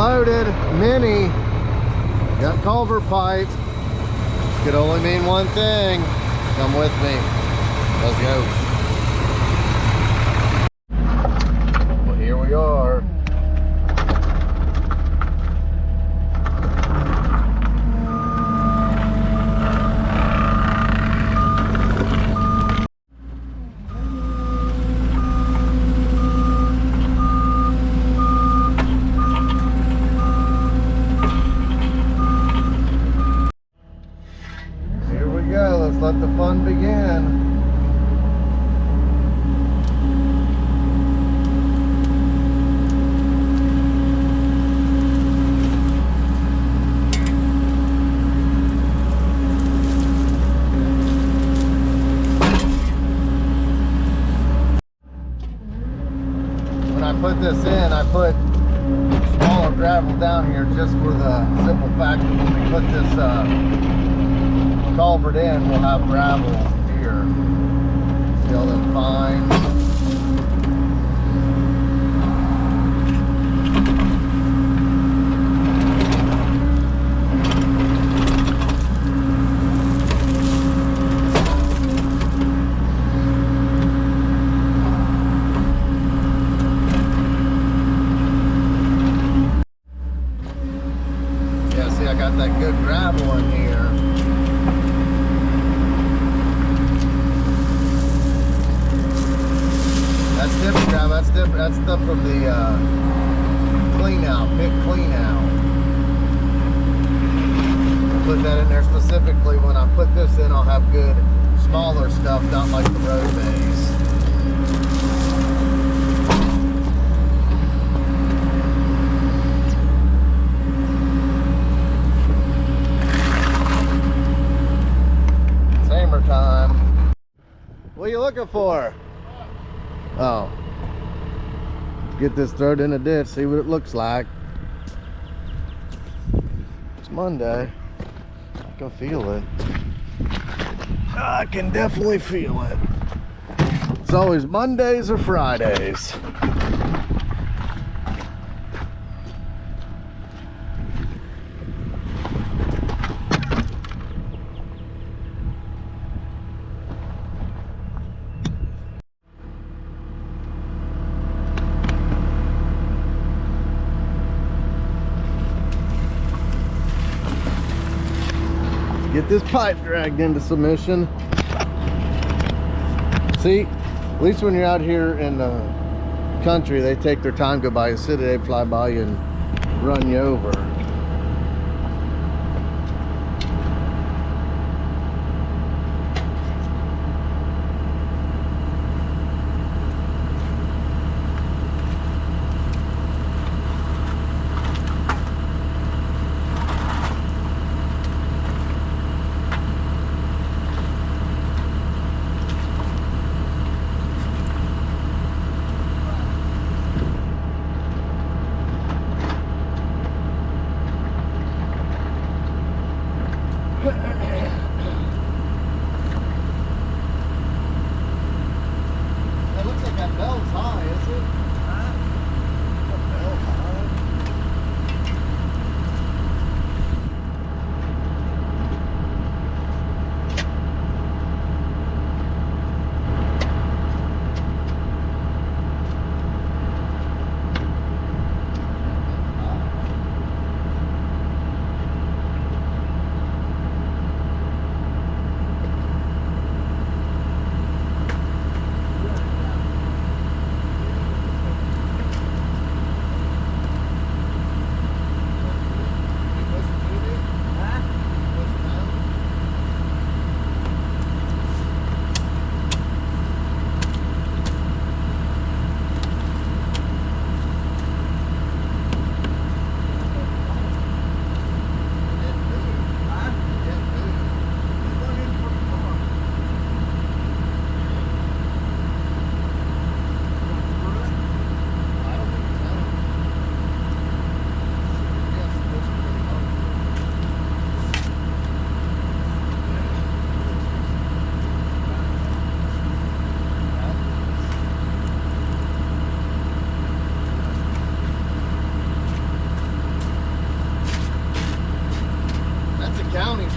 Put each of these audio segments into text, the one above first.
loaded, mini, got culvert pipe. Could only mean one thing. Come with me. Let's go. Well, here we are. Let the fun begin. When I put this in, I put smaller gravel down here just for the simple fact that when we put this culvert in, we'll have gravel here. See all them fine. Yeah, see, I got that good gravel in here. That's different gravel. That's different. That's stuff from the clean out, pit clean out. Put that in there specifically. When I put this in, I'll have good smaller stuff, not like the road base. Hammer time. What are you looking for? Oh, get this thrown in a ditch, see what it looks like. It's Monday. I can feel it. I can definitely feel it. It's always Mondays or Fridays. Get this pipe dragged into submission. See, at least when you're out here in the country, they take their time, go by the city, they fly by you and run you over.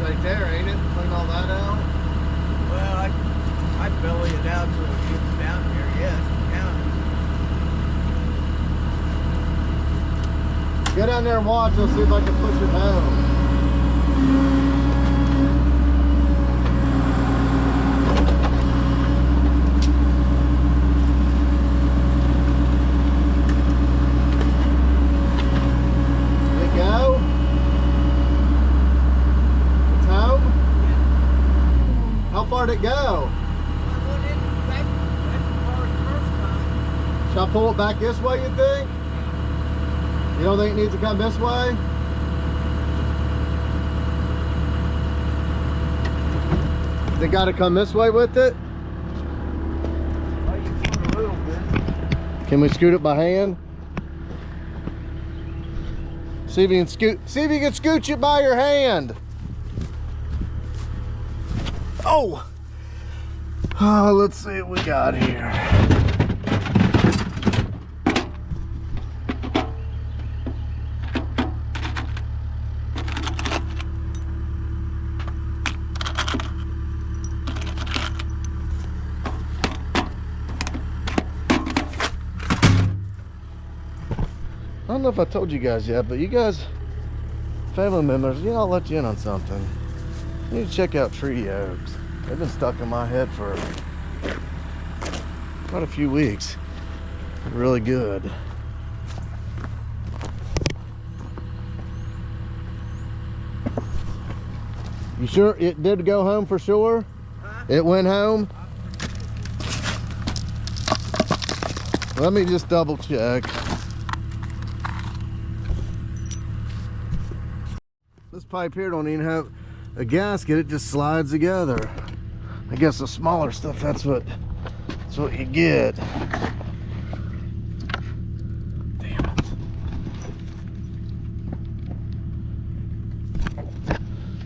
right there, ain't it? Clean all that out. Well, I'd belly it out so it gets down here. Yes, down. Go down there and watch. I'll see if I can push it home. It go? Shall I pull it back this way, you think? You don't think it needs to come this way? They got to come this way with it? Well, you can a little bit. Can we scoot it by hand? See if you can scooch it by your hand. Oh! Oh, let's see what we got here. I don't know if I told you guys yet, but you guys, family members, I'll let you in on something. You need to check out Treaty Oaks. They've been stuck in my head for quite a few weeks. Really good. You sure it did go home for sure? Huh? It went home? Let me just double check. This pipe here don't even have a gasket, it just slides together. I guess the smaller stuff, that's what you get. Damn it.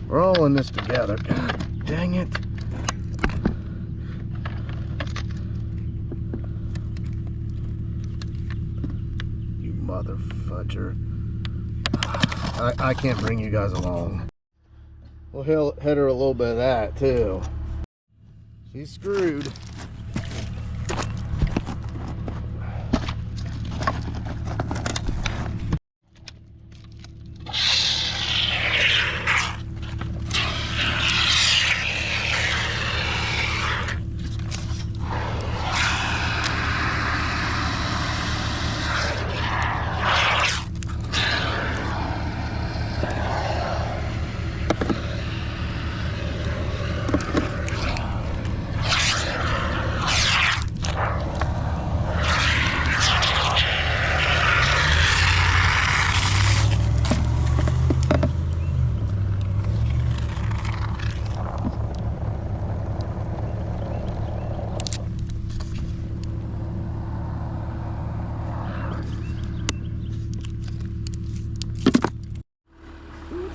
We're all in this together. God dang it. You mother fudger. I can't bring you guys along. We'll hit her a little bit of that too. She's screwed.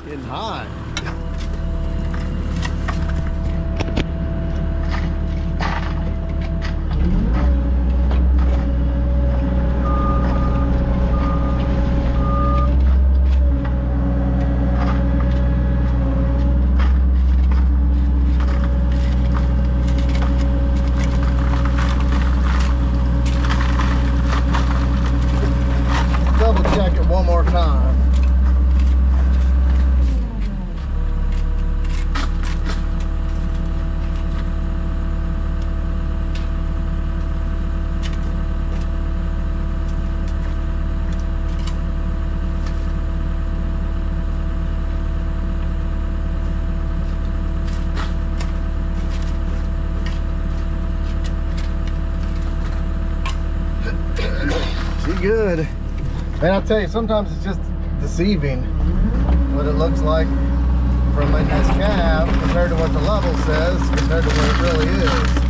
Getting hot. Double check it one more time. Good. And I'll tell you, sometimes it's just deceiving what it looks like from in this cab compared to what the level says compared to what it really is.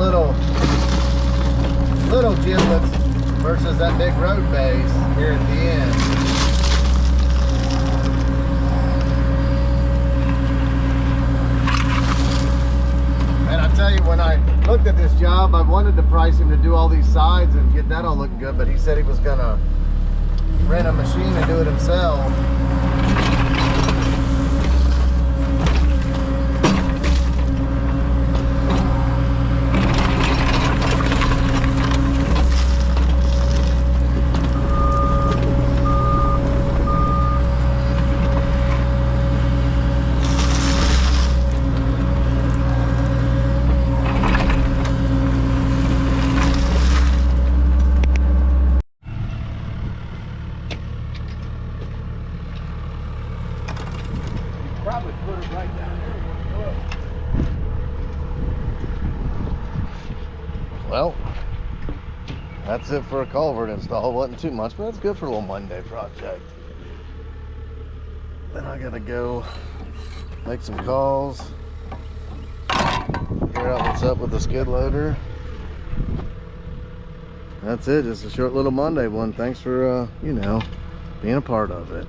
little giblets versus that big road base here at the end. And I tell you, when I looked at this job, I wanted to price him to do all these sides and get that all looking good, but he said he was gonna rent a machine and do it himself. Probably put it right down there. Well, that's it for a culvert install. Wasn't too much, but that's good for a little Monday project. Then I gotta go make some calls, figure out what's up with the skid loader. That's it, just a short little Monday one. Thanks for, you know, being a part of it.